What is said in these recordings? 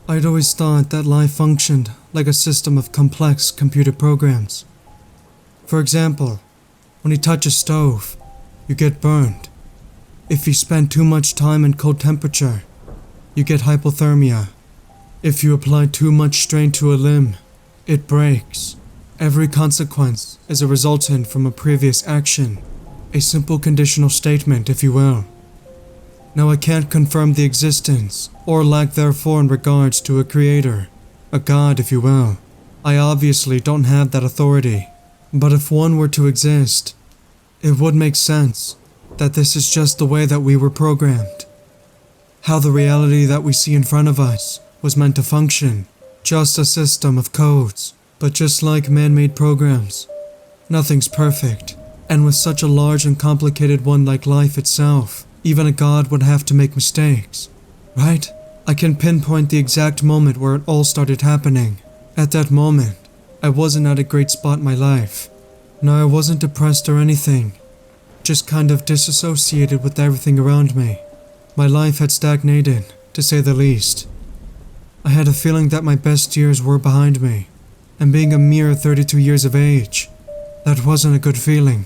I'd always thought that life functioned like a system of complex computer programs. For example, when you touch a stove, you get burned. If you spend too much time in cold temperature, you get hypothermia. If you apply too much strain to a limb, it breaks. Every consequence is a resultant from a previous action, a simple conditional statement, if you will. Now, I can't confirm the existence or lack therefore in regards to a creator, a god, if you will. I obviously don't have that authority, but if one were to exist, it would make sense that this is just the way that we were programmed. How the reality that we see in front of us was meant to function, just a system of codes. But just like man-made programs, nothing's perfect, and with such a large and complicated one like life itself, even a god would have to make mistakes, right? I can pinpoint the exact moment where it all started happening. At that moment, I wasn't at a great spot in my life. No, I wasn't depressed or anything, just kind of disassociated with everything around me. My life had stagnated, to say the least. I had a feeling that my best years were behind me, and being a mere 32 years of age, that wasn't a good feeling.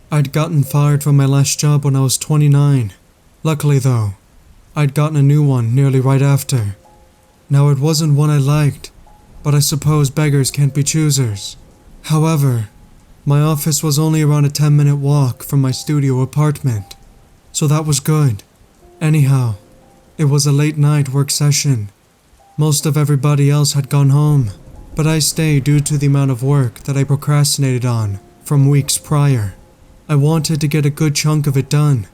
I'd gotten fired from my last job when I was 29. Luckily though, I'd gotten a new one nearly right after. Now it wasn't one I liked, but I suppose beggars can't be choosers. However, my office was only around a 10-minute walk from my studio apartment, so that was good. Anyhow, it was a late night work session. Most of everybody else had gone home, but I stayed due to the amount of work that I procrastinated on from weeks prior. I wanted to get a good chunk of it done.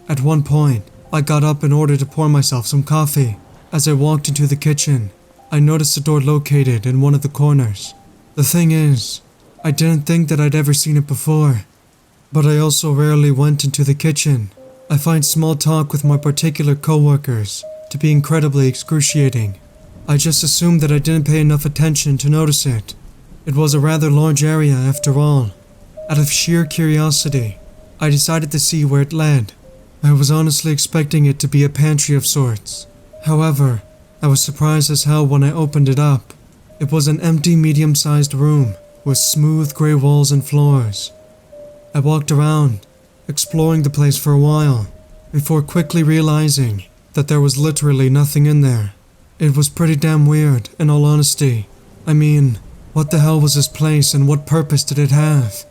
At one point, I got up in order to pour myself some coffee. As I walked into the kitchen, I noticed a door located in one of the corners. The thing is, I didn't think that I'd ever seen it before, but I also rarely went into the kitchen. I find small talk with my particular coworkers to be incredibly excruciating. I just assumed that I didn't pay enough attention to notice it. It was a rather large area after all. Out of sheer curiosity, I decided to see where it led. I was honestly expecting it to be a pantry of sorts. However, I was surprised as hell when I opened it up. It was an empty medium-sized room with smooth grey walls and floors. I walked around, exploring the place for a while, before quickly realizing that there was literally nothing in there. It was pretty damn weird, in all honesty. I mean, what the hell was this place and what purpose did it have?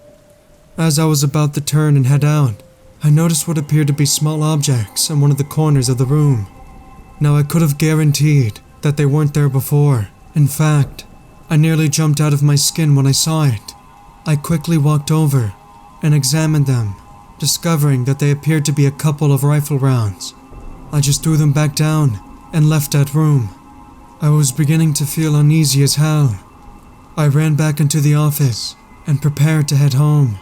As I was about to turn and head out, I noticed what appeared to be small objects in one of the corners of the room. Now, I could have guaranteed that they weren't there before. In fact, I nearly jumped out of my skin when I saw it. I quickly walked over and examined them, discovering that they appeared to be a couple of rifle rounds. I just threw them back down and left that room. I was beginning to feel uneasy as hell. I ran back into the office and prepared to head home.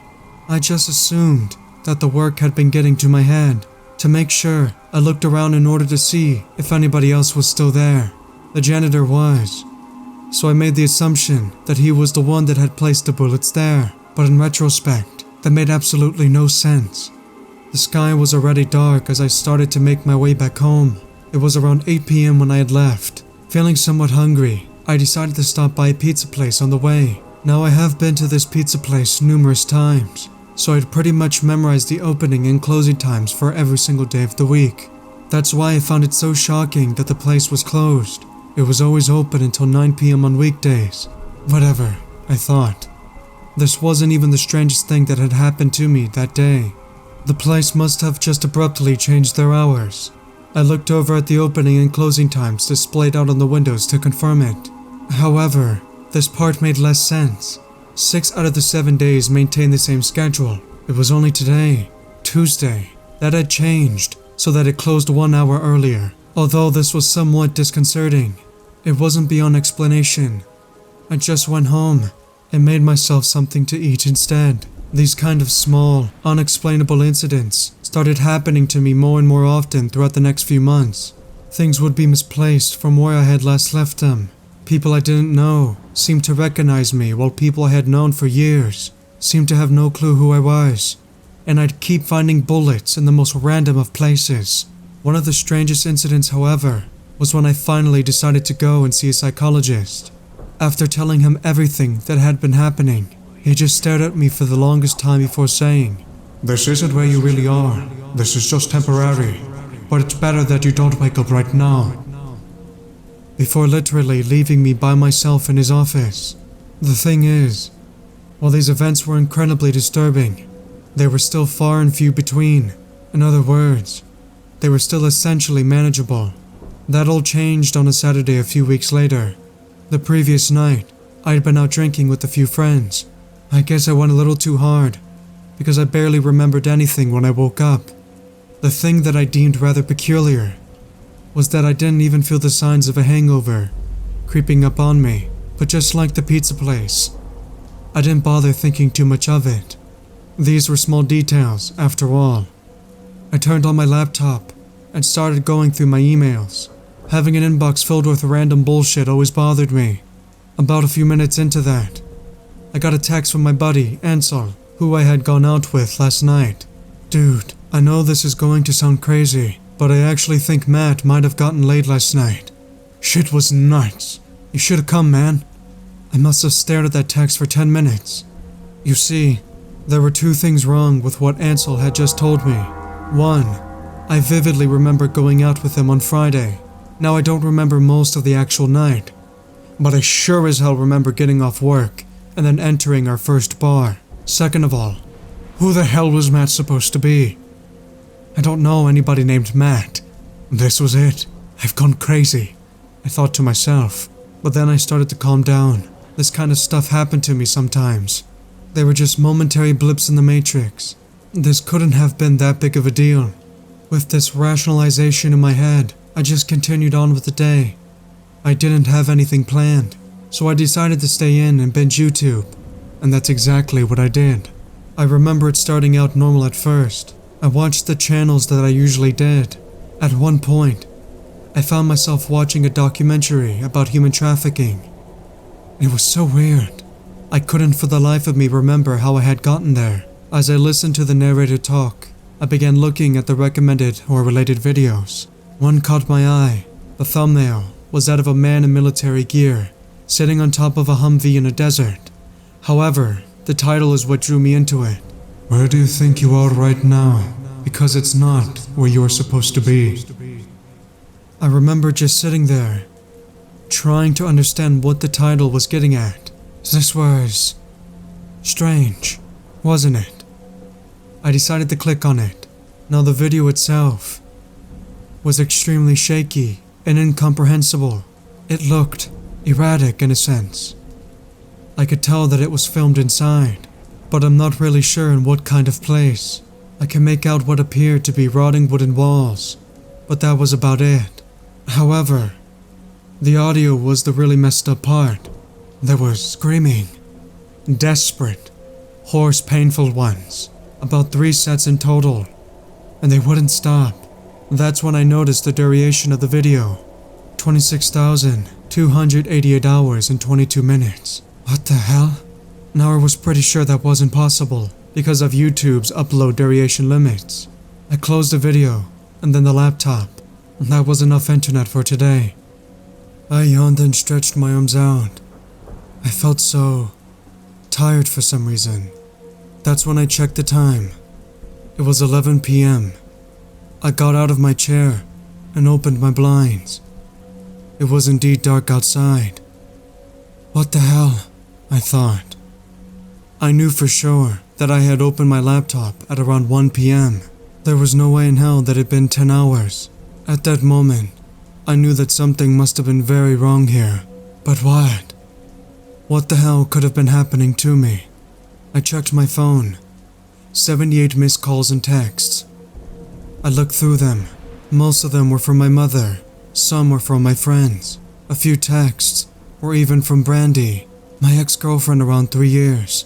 I just assumed that the work had been getting to my head. To make sure, I looked around in order to see if anybody else was still there. The janitor was, so I made the assumption that he was the one that had placed the bullets there. But in retrospect, that made absolutely no sense. The sky was already dark as I started to make my way back home. It was around 8 p.m. when I had left. Feeling somewhat hungry, I decided to stop by a pizza place on the way. Now, I have been to this pizza place numerous times, so I'd pretty much memorized the opening and closing times for every single day of the week. That's why I found it so shocking that the place was closed. It was always open until 9 p.m. on weekdays. Whatever, I thought. This wasn't even the strangest thing that had happened to me that day. The place must have just abruptly changed their hours. I looked over at the opening and closing times displayed out on the windows to confirm it. However, this part made less sense. 6 out of the 7 days maintained the same schedule. It was only today, Tuesday, that had changed so that it closed 1 hour earlier. Although this was somewhat disconcerting, it wasn't beyond explanation. I just went home and made myself something to eat instead. These kind of small, unexplainable incidents started happening to me more and more often throughout the next few months. Things would be misplaced from where I had last left them. People I didn't know seemed to recognize me, while people I had known for years seemed to have no clue who I was. And I'd keep finding bullets in the most random of places. One of the strangest incidents, however, was when I finally decided to go and see a psychologist. After telling him everything that had been happening, he just stared at me for the longest time before saying, "This isn't where you really are. This is just temporary. But it's better that you don't wake up right now." Before literally leaving me by myself in his office. The thing is, while these events were incredibly disturbing, they were still far and few between. In other words, they were still essentially manageable. That all changed on a Saturday a few weeks later. The previous night, I had been out drinking with a few friends. I guess I went a little too hard, because I barely remembered anything when I woke up. The thing that I deemed rather peculiar was that I didn't even feel the signs of a hangover creeping up on me, but just like the pizza place, I didn't bother thinking too much of it. These were small details, after all. I turned on my laptop and started going through my emails. Having an inbox filled with random bullshit always bothered me. About a few minutes into that, I got a text from my buddy, Ansel, who I had gone out with last night. "Dude, I know this is going to sound crazy, but I actually think Matt might have gotten laid last night. Shit was nuts. You should have come, man." I must have stared at that text for 10 minutes. You see, there were two things wrong with what Ansel had just told me. One, I vividly remember going out with him on Friday. Now I don't remember most of the actual night, but I sure as hell remember getting off work and then entering our first bar. Second of all, who the hell was Matt supposed to be? I don't know anybody named Matt. This was it. I've gone crazy, I thought to myself. But then I started to calm down. This kind of stuff happened to me sometimes. They were just momentary blips in the matrix. This couldn't have been that big of a deal. With this rationalization in my head, I just continued on with the day. I didn't have anything planned, so I decided to stay in and binge YouTube. And that's exactly what I did. I remember it starting out normal at first. I watched the channels that I usually did. At one point, I found myself watching a documentary about human trafficking. It was so weird. I couldn't for the life of me remember how I had gotten there. As I listened to the narrator talk, I began looking at the recommended or related videos. One caught my eye. The thumbnail was that of a man in military gear, sitting on top of a Humvee in a desert. However, the title is what drew me into it. "Where do you think you are right now? Because it's not where you are supposed to be." I remember just sitting there, trying to understand what the title was getting at. This was strange, wasn't it? I decided to click on it. Now the video itself was extremely shaky and incomprehensible. It looked erratic in a sense. I could tell that it was filmed inside, but I'm not really sure in what kind of place. I can make out what appeared to be rotting wooden walls, but that was about it. However, the audio was the really messed up part. There was screaming, desperate, hoarse, painful ones, about 3 sets in total, and they wouldn't stop. That's when I noticed the duration of the video, 26,288 hours and 22 minutes. What the hell? Now I was pretty sure that wasn't possible because of YouTube's upload duration limits. I closed the video and then the laptop, and that was enough internet for today. I yawned and stretched my arms out. I felt so tired for some reason. That's when I checked the time. It was 11 p.m. I got out of my chair and opened my blinds. It was indeed dark outside. What the hell? I thought. I knew for sure that I had opened my laptop at around 1 p.m. There was no way in hell that it had been 10 hours. At that moment, I knew that something must have been very wrong here. But what? What the hell could have been happening to me? I checked my phone. 78 missed calls and texts. I looked through them. Most of them were from my mother. Some were from my friends. A few texts were even from Brandy, my ex-girlfriend around 3 years.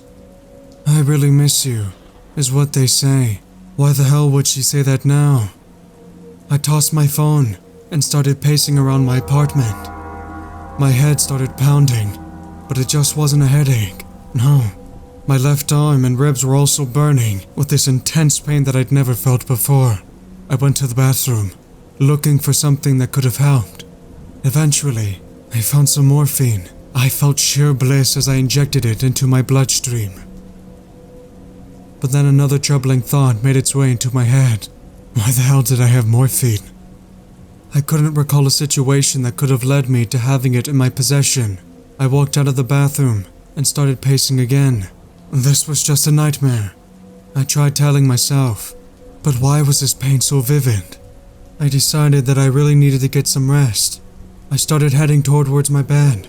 "I really miss you," is what they say. Why the hell would she say that now? I tossed my phone and started pacing around my apartment. My head started pounding, but it just wasn't a headache. No. My left arm and ribs were also burning with this intense pain that I'd never felt before. I went to the bathroom, looking for something that could have helped. Eventually, I found some morphine. I felt sheer bliss as I injected it into my bloodstream. But then another troubling thought made its way into my head. Why the hell did I have morphine? I couldn't recall a situation that could have led me to having it in my possession. I walked out of the bathroom and started pacing again. This was just a nightmare. I tried telling myself, but why was this pain so vivid? I decided that I really needed to get some rest. I started heading towards my bed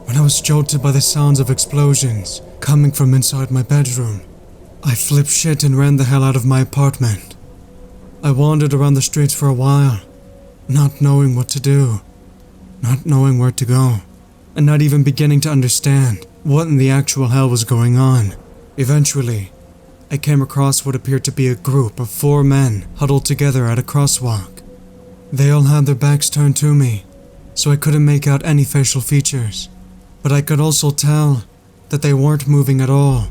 when I was jolted by the sounds of explosions coming from inside my bedroom. I flipped shit and ran the hell out of my apartment. I wandered around the streets for a while, not knowing what to do, not knowing where to go, and not even beginning to understand what in the actual hell was going on. Eventually, I came across what appeared to be a group of 4 men huddled together at a crosswalk. They all had their backs turned to me, so I couldn't make out any facial features, but I could also tell that they weren't moving at all.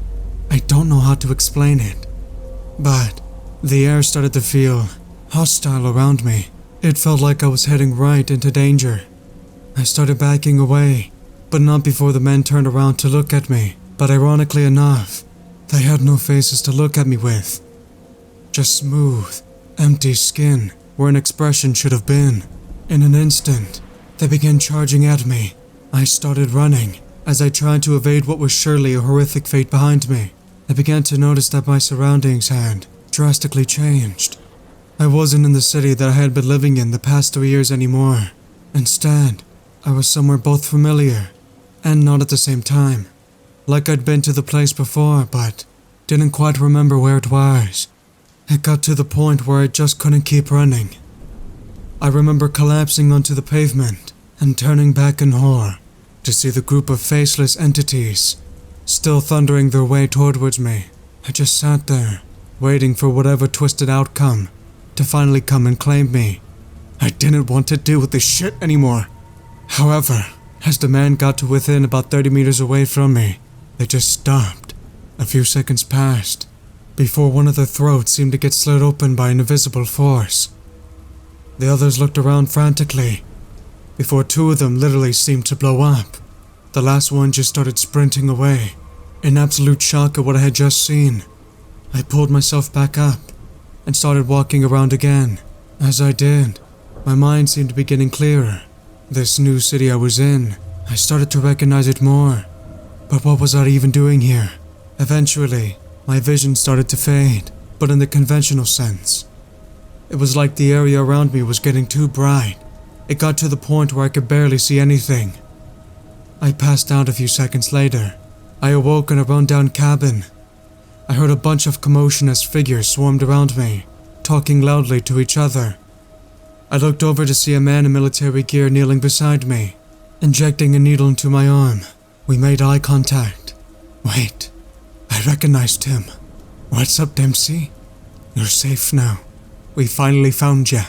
I don't know how to explain it, but the air started to feel hostile around me. It felt like I was heading right into danger. I started backing away, but not before the men turned around to look at me. But ironically enough, they had no faces to look at me with. Just smooth, empty skin where an expression should have been. In an instant, they began charging at me. I started running as I tried to evade what was surely a horrific fate behind me. I began to notice that my surroundings had drastically changed. I wasn't in the city that I had been living in the past 3 years anymore. Instead, I was somewhere both familiar and not at the same time. Like I'd been to the place before, but didn't quite remember where it was. It got to the point where I just couldn't keep running. I remember collapsing onto the pavement and turning back in horror to see the group of faceless entities still thundering their way towards me. I just sat there, waiting for whatever twisted outcome to finally come and claim me. I didn't want to deal with this shit anymore. However, as the man got to within about 30 meters away from me, they just stopped. A few seconds passed before one of their throats seemed to get slit open by an invisible force. The others looked around frantically before 2 of them literally seemed to blow up. The last one just started sprinting away, in absolute shock at what I had just seen. I pulled myself back up and started walking around again. As I did, my mind seemed to be getting clearer. This new city I was in, I started to recognize it more. But what was I even doing here? Eventually, my vision started to fade, but in the conventional sense. It was like the area around me was getting too bright. It got to the point where I could barely see anything. I passed out a few seconds later. I awoke in a run-down cabin. I heard a bunch of commotion as figures swarmed around me, talking loudly to each other. I looked over to see a man in military gear kneeling beside me, injecting a needle into my arm. We made eye contact. Wait, I recognized him. What's up, Dempsey? You're safe now. We finally found ya.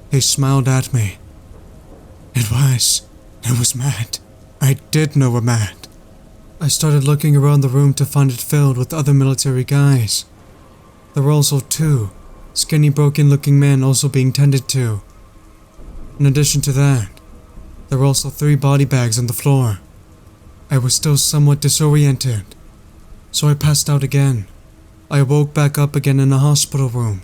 He smiled at me. It was Matt. I did know a Matt. I started looking around the room to find it filled with other military guys. There were also 2 skinny, broken-looking men also being tended to. In addition to that, there were also 3 body bags on the floor. I was still somewhat disoriented, so I passed out again. I woke back up again in a hospital room.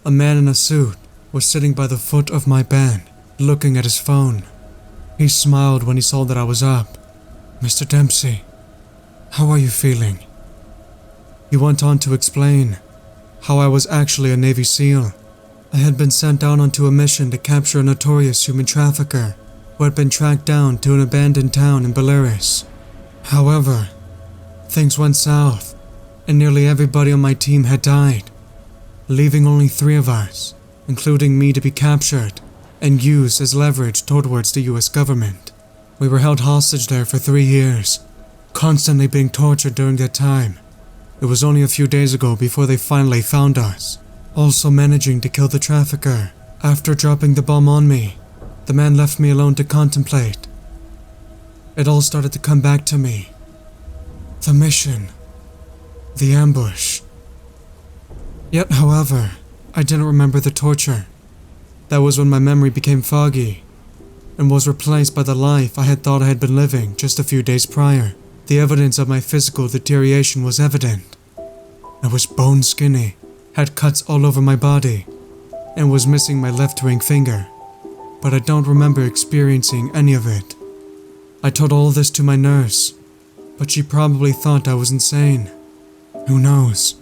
A man in a suit was sitting by the foot of my bed, looking at his phone. He smiled when he saw that I was up. Mr. Dempsey, how are you feeling? He went on to explain how I was actually a Navy SEAL. I had been sent down onto a mission to capture a notorious human trafficker who had been tracked down to an abandoned town in Belarus. However, things went south, and nearly everybody on my team had died, leaving only 3 of us, including me, to be captured and used as leverage towards the US government. We were held hostage there for 3 years, constantly being tortured during that time. It was only a few days ago before they finally found us, also managing to kill the trafficker. After dropping the bomb on me, the man left me alone to contemplate. It all started to come back to me. The mission. The ambush. Yet, however, I didn't remember the torture. That was when my memory became foggy. and was replaced by the life I had thought I had been living just a few days prior. The evidence of my physical deterioration was evident. I was bone skinny, had cuts all over my body, and was missing my left ring finger, but I don't remember experiencing any of it. I told all this to my nurse, but she probably thought I was insane. Who knows?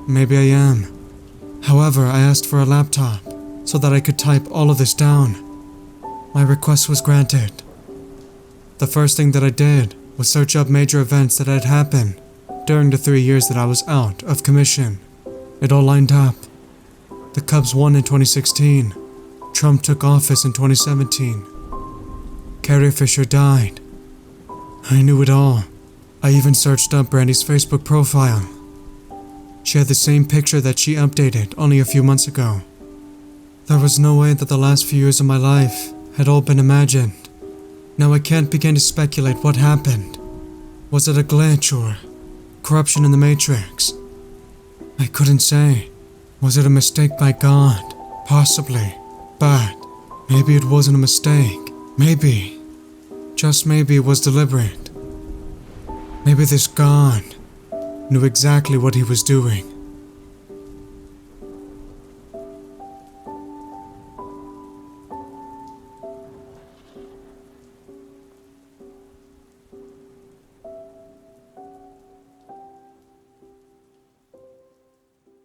Maybe I am. However, I asked for a laptop so that I could type all of this down. My request was granted. The first thing that I did was search up major events that had happened during the 3 years that I was out of commission. It all lined up. The Cubs won in 2016. Trump took office in 2017. Carrie Fisher died. I knew it all. I even searched up Brandy's Facebook profile. She had the same picture that she updated only a few months ago. There was no way that the last few years of my life had all been imagined. Now I can't begin to speculate what happened. Was it a glitch or corruption in the Matrix? I couldn't say. Was it a mistake by God? Possibly. But maybe it wasn't a mistake. Maybe, just maybe it was deliberate. Maybe this God knew exactly what he was doing.